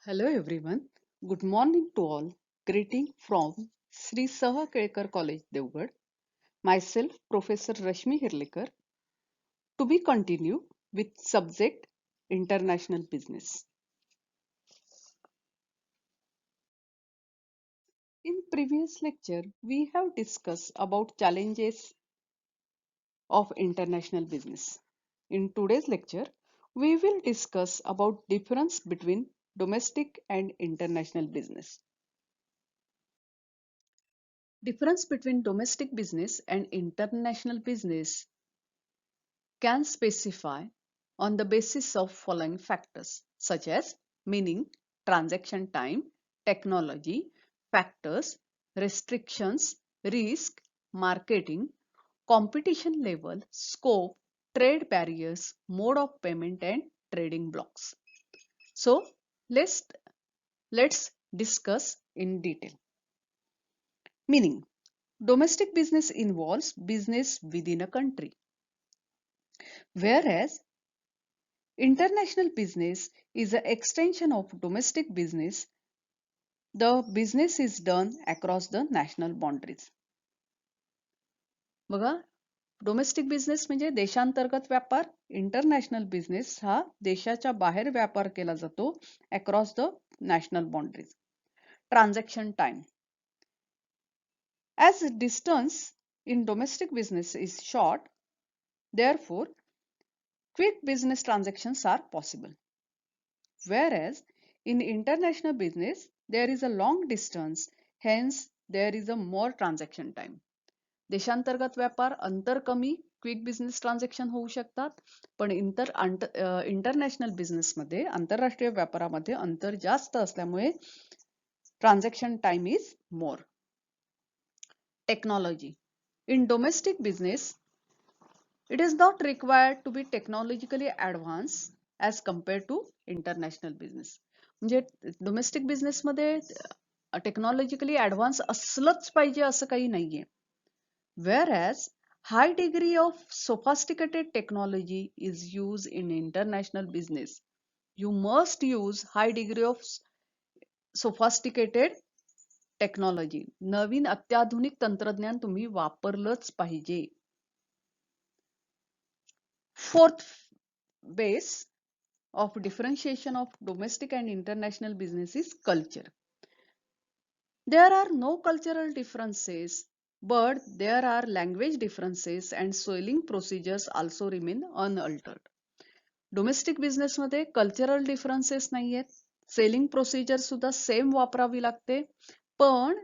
Hello everyone. Good morning to all. Greeting from Sri Saha Kelkar College, Devgad. Myself, Professor Rashmi Hirlikar. To be continued with subject International Business. In previous lecture, we have discussed about challenges of international business. In today's lecture, we will discuss about difference between domestic and international business. Difference between domestic business and international business can specify on the basis of following factors such as meaning, transaction time, technology, factors, restrictions, risk, marketing, competition level, scope, trade barriers, mode of payment and trading blocks. So let's let's discuss in detail. Meaning, domestic business involves business within a country, whereas international business is an extension of domestic business. The business is done across the national boundaries. बघा, domestic business म्हणजे देशांतर्गत व्यापार. International business हा देशाच्या बाहेर व्यापार केला जातो across the national boundaries. Transaction time. As distance in domestic business is short, therefore quick business transactions are possible. Whereas in international business, there is a long distance, hence there is a more transaction time. देशांतर्गत व्यापार अंतर कमी quick business transaction होऊ शकतात, पण international बिझनेसमध्ये आंतरराष्ट्रीय व्यापारामध्ये अंतर जास्त असल्यामुळे transaction time is more. Technology. In domestic business, it is not required to be technologically advanced as compared to international business. म्हणजे डोमेस्टिक बिझनेसमध्ये टेक्नॉलॉजिकली ऍडव्हान्स असलंच पाहिजे असं काही नाहीये. Whereas high degree of sophisticated technology is used in international business. You must use high degree of sophisticated technology. नवीन अत्याधुनिक तंत्रज्ञान तुम्ही वापरलंच पाहिजे. Fourth base of differentiation of domestic and international business is culture. There are no cultural differences, but there are language differences and selling procedures also remain unaltered. Domestic बिझनेसमध्ये cultural differences नाहीयेत. Selling procedure सुद्धा same वापरावी लागते, पण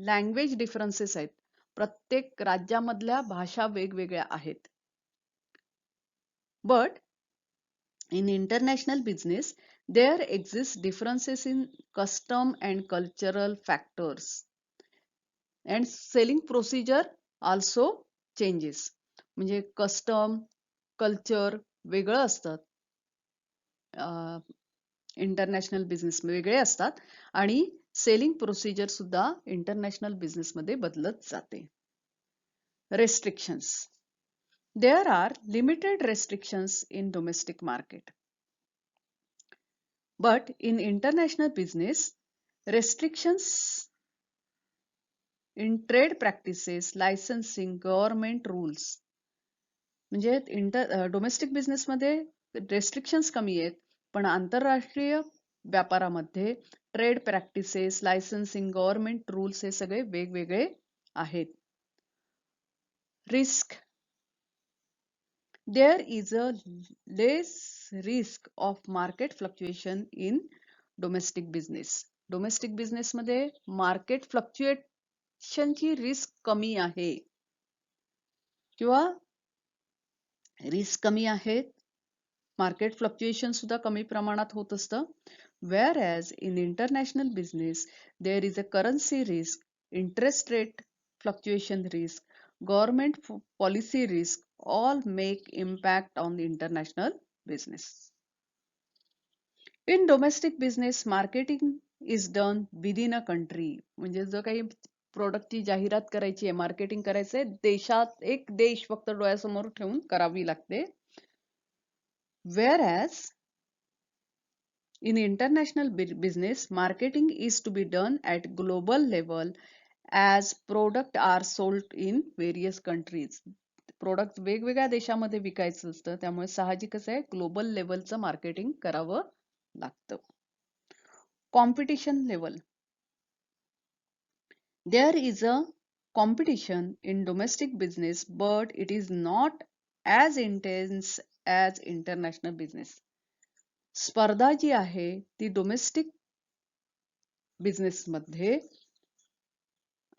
language differences आहेत. प्रत्येक राज्यामधल्या भाषा वेगवेगळ्या आहेत. But in international business, there exist differences in custom and cultural factors. And selling procedure also changes. म्हणजे कस्टम, कल्चर वेगळं असतात. इंटरनॅशनल बिझनेस वेगळे असतात आणि सेलिंग प्रोसिजर सुद्धा इंटरनॅशनल बिझनेसमध्ये बदलत जाते. Restrictions. There are limited restrictions in domestic market. But in international business, restrictions in trade practices, licensing, government rules. म्हणजे डोमेस्टिक बिझनेसमध्ये रेस्ट्रिक्शन्स कमी आहेत, पण आंतरराष्ट्रीय व्यापारामध्ये trade practices, licensing, government rules हे सगळे वेगवेगळे आहेत. Risk. There is a less risk of market fluctuation in domestic business. Domestic बिझनेसमध्ये मार्केट फ्लक्च्युएशनची रिस्क कमी आहे किंवा रिस्क कमी आहेत. मार्केट फ्लक्च्युएशन सुद्धा कमी प्रमाणात होत असतं. Whereas in international business, there is a currency risk, interest rate fluctuation risk, government policy risk, all make impact on the international business. In domestic business, marketing is done within a country. म्हणजे जर काही प्रोडक्टची जाहिरात करायची आहे, marketing करायचंय, देशात एक देश फक्त डोळ्यासमोर ठेवून करावी लागते. Whereas In international business, marketing is to be done at global level as product are sold in various countries. Product वेगवेगळ्या देशामध्ये विकायचं असतं, त्यामुळे साहजिकच आहे ग्लोबल लेवलचं मार्केटिंग करावं लागतं. Competition level. There is a competition in domestic business, but it is not as intense as international business. स्पर्धा जी आहे ती डोमेस्टिक बिझनेसमध्ये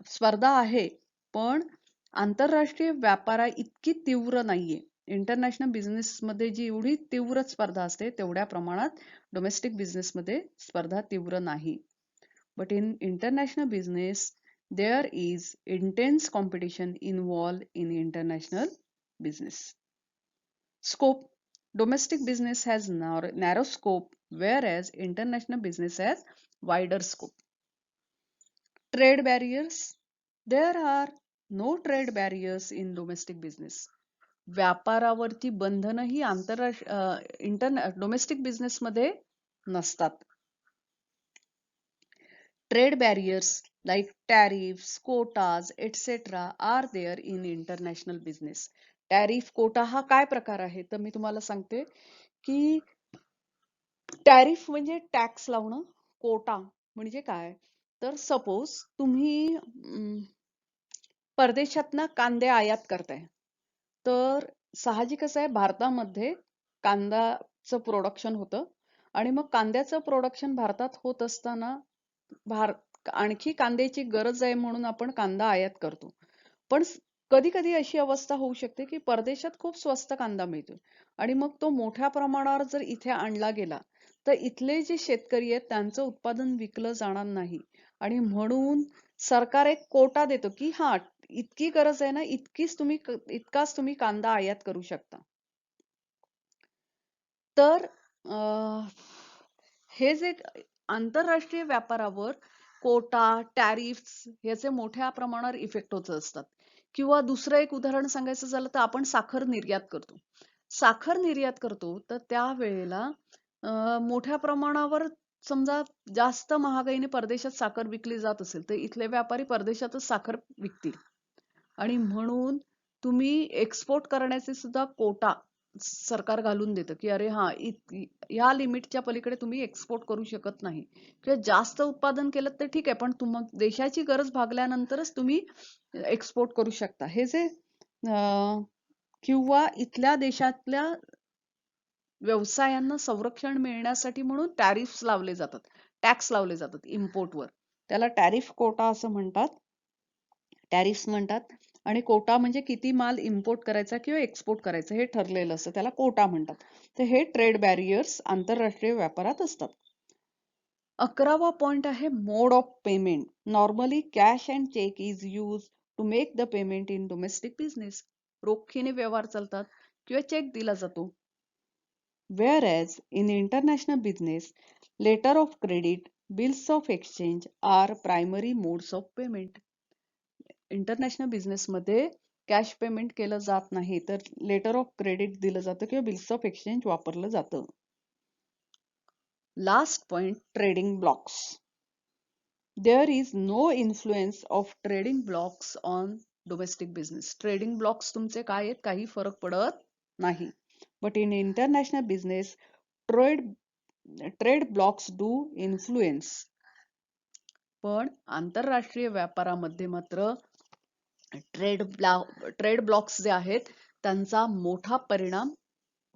स्पर्धा आहे, पण आंतरराष्ट्रीय व्यापारा इतकी तीव्र नाहीये. इंटरनॅशनल बिझनेसमध्ये जी एवढी तीव्र स्पर्धा असते तेवढ्या प्रमाणात डोमेस्टिक बिझनेसमध्ये स्पर्धा तीव्र नाही. But in international business, there is intense competition involved in international business. Scope. Domestic business has narrow scope, whereas international business has wider scope. Trade barriers. There are no trade barriers in domestic business. व्यापारावरती बंधनं ही domestic बिझनेसमध्ये नसतात. Trade barriers like tariffs, quotas, etc. are there in international business. Tariff quota हा काय प्रकार आहे तर मी तुम्हाला सांगते की टॅरिफ म्हणजे टॅक्स लावणं, कोटा म्हणजे काय तर सपोज तुम्ही परदेशातनं कांदे आयात करताय तर साहजिकच आहे भारतामध्ये कांद्याचं प्रोडक्शन होतं आणि मग कांद्याचं प्रोडक्शन भारतात होत असताना आणखी कांद्याची गरज आहे म्हणून आपण कांदा आयात करतो. पण कधी कधी अशी अवस्था होऊ शकते की परदेशात खूप स्वस्त कांदा मिळतो आणि मग तो मोठ्या प्रमाणावर जर इथे आणला गेला तर इथले जे शेतकरी आहेत त्यांचं उत्पादन विकलं जाणार नाही आणि म्हणून सरकार एक कोटा देतो की हा इतकी गरज आहे ना इतकाच तुम्ही कांदा आयात करू शकता. तर हे जे आंतरराष्ट्रीय व्यापारावर कोटा टॅरिफ्स याचे मोठ्या प्रमाणावर इफेक्ट होत असतात. किंवा दुसरं एक उदाहरण सांगायचं झालं तर आपण साखर निर्यात करतो. साखर निर्यात करतो तर त्यावेळेला मोठ्या प्रमाणावर समजा जास्त महागाईने परदेशात साखर विकली जात असेल तर इथले व्यापारी परदेशातच साखर विकतील आणि म्हणून तुम्ही एक्सपोर्ट करण्याचे सुद्धा कोटा सरकार घालून देतं की अरे हा या लिमिटच्या पलीकडे तुम्ही एक्सपोर्ट करू शकत नाही किंवा जास्त उत्पादन केलं तर ठीक आहे पण देशाची गरज भागल्यानंतरच तुम्ही एक्सपोर्ट करू शकता. हे जे किंवा इथल्या देशातल्या व्यवसायांना संरक्षण मिळण्यासाठी म्हणून टॅरिफ्स लावले जातात, टॅक्स लावले जातात इम्पोर्टवर. त्याला टॅरिफ कोटा असं म्हणतात, टॅरिफ्स म्हणतात. आणि कोटा म्हणजे किती माल इम्पोर्ट करायचा किंवा एक्सपोर्ट करायचा हे ठरलेलं असतं, त्याला कोटा म्हणतात. तर हे ट्रेड बॅरियर्स आंतरराष्ट्रीय व्यापारात असतात. 11वा पॉइंट आहे mode of payment. Normally cash and cheque is use to make the payment in domestic business. रोखीने व्यवहार चालतात किंवा चेक दिला जातो. Whereas in international business, letter of credit, bills of exchange are primary modes of payment. International बिझनेसमध्ये cash payment केलं जात नाही तर लेटर ऑफ क्रेडिट दिलं जातं किंवा बिल्स ऑफ एक्सचेंज वापरलं जातं. Last point, trading blocks. There is no influence of trading blocks on domestic business. Trading blocks तुमचे काय आहेत काही फरक पडत नाही. But in international business trade blocks do influence. पण आंतरराष्ट्रीय व्यापारामध्ये मात्र ट्रेड ब्लॉक्स जे आहेत त्यांचा मोठा परिणाम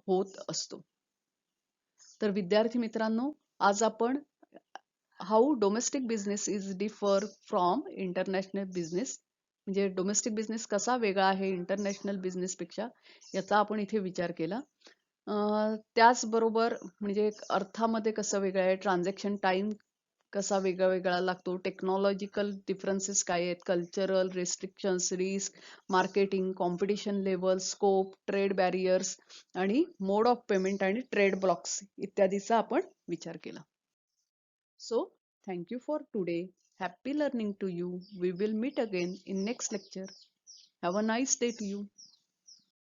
होत असतो. तर विद्यार्थी मित्रांनो, आज आपण how domestic business is differ from international business, म्हणजे डोमेस्टिक बिझनेस कसा वेगळा आहे इंटरनॅशनल बिझनेस पेक्षा याचा आपण इथे विचार केला. त्याचबरोबर म्हणजे अर्थामध्ये कसं वेगळं आहे, ट्रान्झॅक्शन टाइम कसा वेगळा वेगळा लागतो, टेक्नॉलॉजिकल डिफरन्सेस काय आहेत, cultural restrictions, risk, marketing, competition level, scope, trade barriers आणि मोड ऑफ पेमेंट आणि ट्रेड ब्लॉक्स इत्यादीचा आपण विचार केला. So thank you for today. Happy learning to you. We will meet again in next lecture. Have a nice day to you.